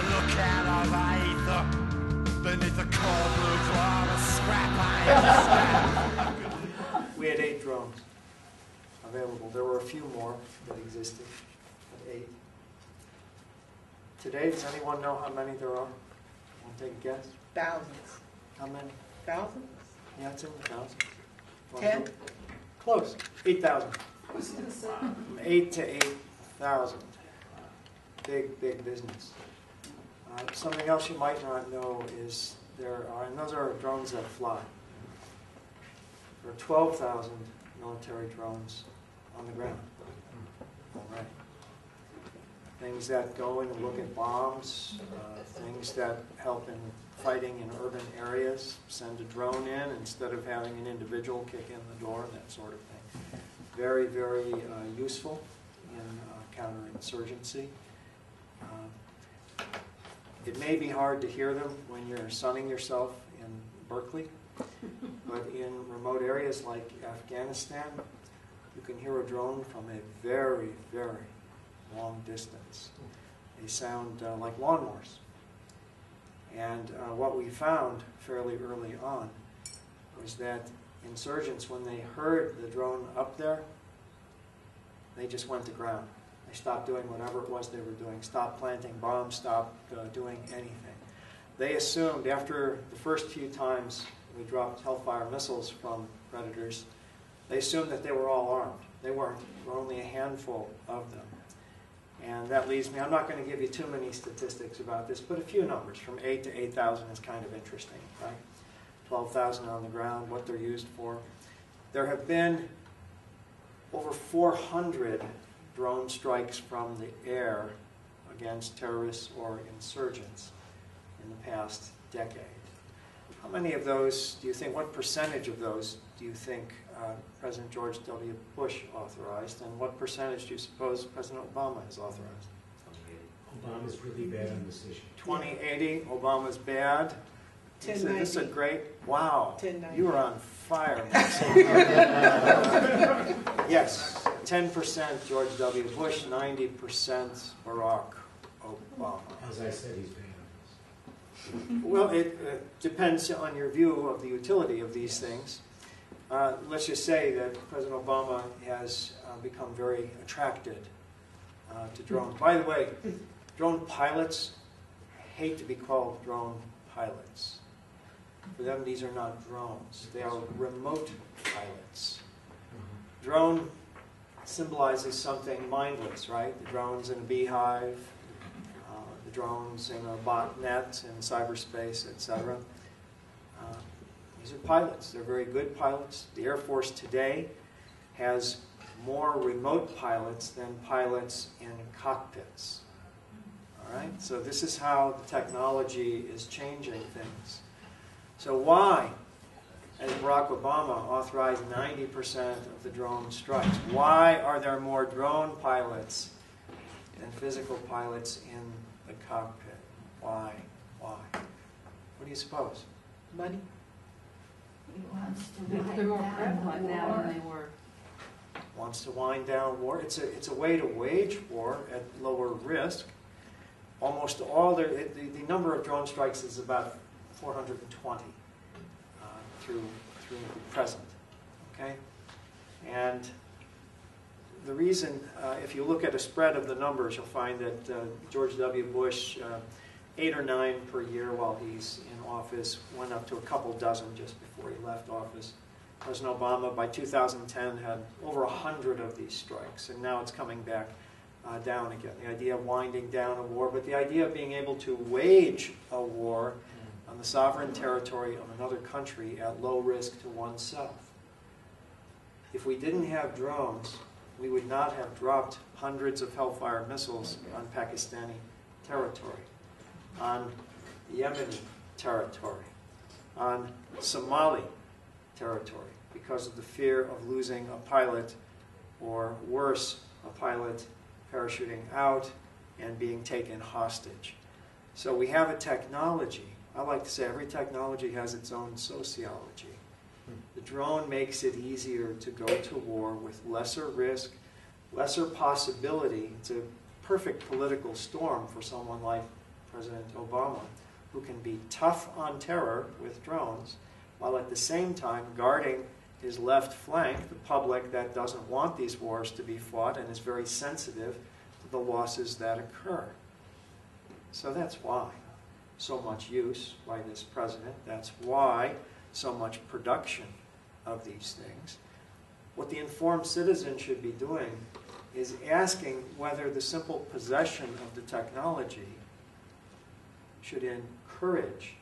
to look out of either. Beneath the cold blue claw of scrap iron. We had 8 drones available. There were a few more that existed, but 8. Today, does anyone know how many there are? Want to take a guess? Thousands. How many? Thousands? Yeah, it's in the thousands. 10? Close. 8,000. From 8 to 8,000. Big, big business. Something else you might not know is there are, and those are drones that fly. There are 12,000 military drones on the ground. All right. Things that go in and look at bombs, things that help in fighting in urban areas, send a drone in instead of having an individual kick in the door, that sort of thing. Very, very useful in counterinsurgency. It may be hard to hear them when you're sunning yourself in Berkeley, but in remote areas like Afghanistan, you can hear a drone from a very, very long distance. They sound like lawnmowers. And what we found fairly early on was that insurgents, when they heard the drone up there, they just went to ground. They stopped doing whatever it was they were doing, stopped planting bombs, stopped doing anything. They assumed after the first few times we dropped Hellfire missiles from Predators, they assumed that they were all armed. They weren't. There were only a handful of them. And that leads me, I'm not going to give you too many statistics about this, but a few numbers. From 8 to 8,000 is kind of interesting, right? 12,000 on the ground, what they're used for. There have been over 400 drone strikes from the air against terrorists or insurgents in the past decade. How many of those do you think, what percentage of those do you think President George W. Bush authorized, and what percentage do you suppose President Obama has authorized? Obama's really bad on this issue. 2080, Obama's bad. This is a great, wow, you were on fire. Yes, 10% George W. Bush, 90% Barack Obama. As I said, he's bad on this. Well, it depends on your view of the utility of these things. Let's just say that President Obama has become very attracted to drones. By the way, drone pilots hate to be called drone pilots. For them, these are not drones. They are remote pilots. Drone symbolizes something mindless, right? The drones in a beehive, the drones in a botnet in cyberspace, etc. These are pilots. They're very good pilots. The Air Force today has more remote pilots than pilots in cockpits. All right? So this is how the technology is changing things. So why has Barack Obama authorized 90% of the drone strikes? Why are there more drone pilots than physical pilots in the cockpit? Why? Why? What do you suppose? Money? They're more prevalent now than they were. Wants to wind down war. It's a way to wage war at lower risk. Almost all the number of drone strikes is about 420 through present. Okay, and the reason, if you look at a spread of the numbers, you'll find that George W. Bush, 8 or 9 per year while he's in office, went up to a couple dozen just before he left office. President Obama, by 2010, had over 100 of these strikes, and now it's coming back down again. The idea of winding down a war, but the idea of being able to wage a war on the sovereign territory of another country at low risk to oneself. If we didn't have drones, we would not have dropped hundreds of Hellfire missiles on Pakistani territory, on Yemeni territory, on Somali territory, because of the fear of losing a pilot, or worse, a pilot parachuting out and being taken hostage. So we have a technology. I like to say every technology has its own sociology. The drone makes it easier to go to war with lesser risk, lesser possibility. It's a perfect political storm for someone like President Obama, who can be tough on terror with drones, while at the same time guarding his left flank, the public that doesn't want these wars to be fought and is very sensitive to the losses that occur. So that's why so much use by this president. That's why so much production of these things. What the informed citizen should be doing is asking whether the simple possession of the technology should encourage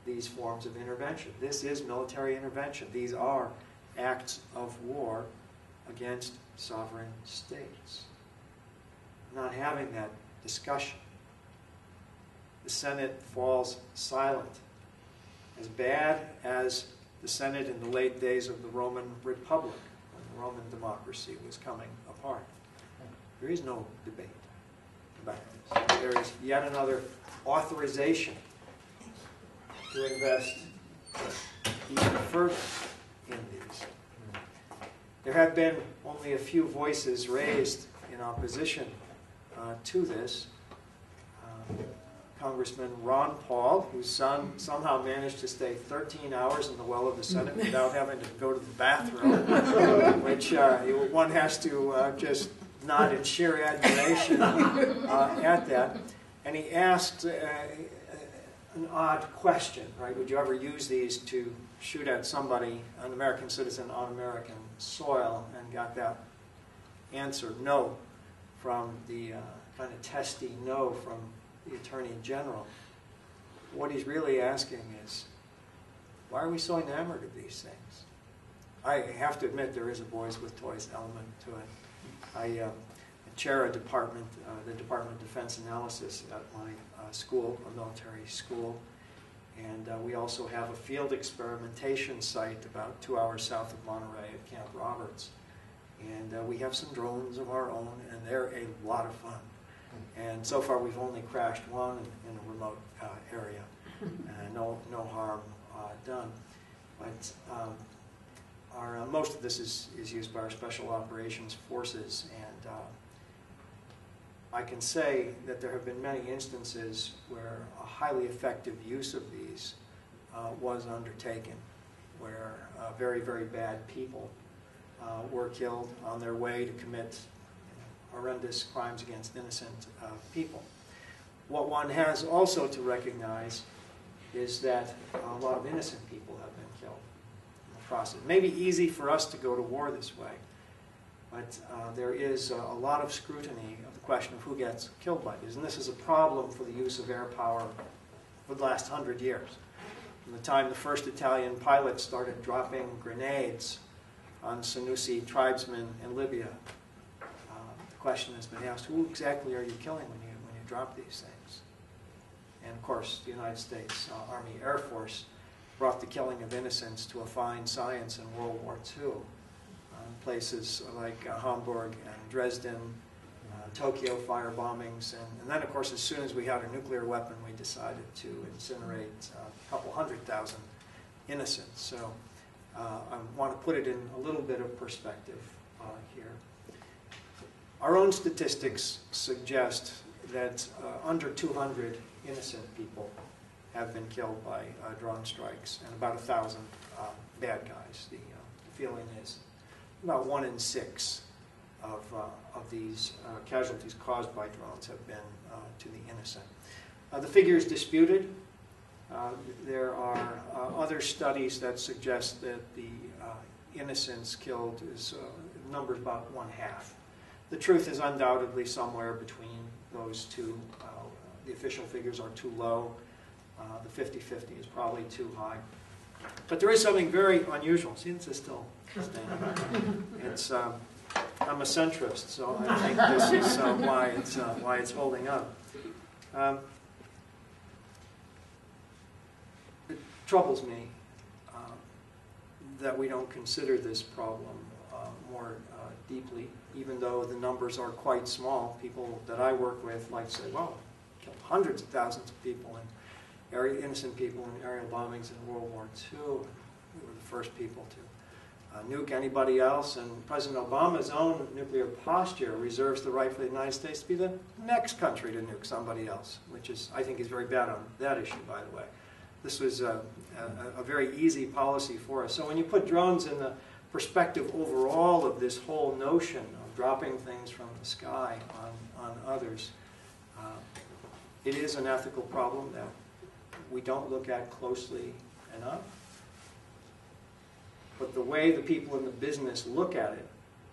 these forms of intervention. This is military intervention. These are acts of war against sovereign states. Not having that discussion. The Senate falls silent. As bad as the Senate in the late days of the Roman Republic, when the Roman democracy was coming apart. There is no debate about this. There is yet another authorization to invest even further in these. There have been only a few voices raised in opposition to this. Congressman Ron Paul, whose son somehow managed to stay 13 hours in the well of the Senate without having to go to the bathroom, which one has to just nod in sheer admiration at that. And he asked an odd question, right? Would you ever use these to shoot at somebody, an American citizen on American soil? And got that answer, no, from the kind of testy no from the Attorney General. What he's really asking is, why are we so enamored of these things? I have to admit there is a boys with toys element to it. I chair a department, the Department of Defense Analysis at my school, a military school, and we also have a field experimentation site about 2 hours south of Monterey at Camp Roberts. And we have some drones of our own, and they're a lot of fun. And so far we've only crashed one in a remote area. No harm done. But most of this is used by our special operations forces, and I can say that there have been many instances where a highly effective use of these was undertaken, where very, very bad people were killed on their way to commit horrendous crimes against innocent people. What one has also to recognize is that a lot of innocent people have been killed in the process. It may be easy for us to go to war this way, but there is a lot of scrutiny of the question of who gets killed by these. And this is a problem for the use of air power for the last 100 years. From the time the first Italian pilots started dropping grenades on Senussi tribesmen in Libya, the question has been asked, who exactly are you killing when you drop these things? And of course, the United States Army Air Force brought the killing of innocents to a fine science in World War II. Places like Hamburg and Dresden, Tokyo fire bombings, and then of course as soon as we had a nuclear weapon we decided to incinerate a couple 100,000 innocents. So I want to put it in a little bit of perspective here. Our own statistics suggest that under 200 innocent people have been killed by drone strikes, and about 1,000 bad guys. The feeling is about 1 in 6 of these casualties caused by drones have been to the innocent. The figure is disputed. There are other studies that suggest that the innocents killed is numbers about 1/2. The truth is undoubtedly somewhere between those two. The official figures are too low. The 50-50 is probably too high. But there is something very unusual. See, this is still standing. It's I'm a centrist, so I think this is why it's holding up. It troubles me that we don't consider this problem more deeply, even though the numbers are quite small. People that I work with like say, well, killed hundreds of thousands of people, innocent people in aerial bombings in World War II. We were the first people to nuke anybody else, and President Obama's own nuclear posture reserves the right for the United States to be the next country to nuke somebody else, which is, I think, is very bad on that issue, by the way. This was a very easy policy for us. So when you put drones in the perspective overall of this whole notion of dropping things from the sky on others, it is an ethical problem that we don't look at closely enough. But the way the people in the business look at it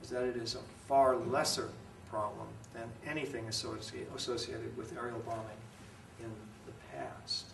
is that it is a far lesser problem than anything associated with aerial bombing in the past.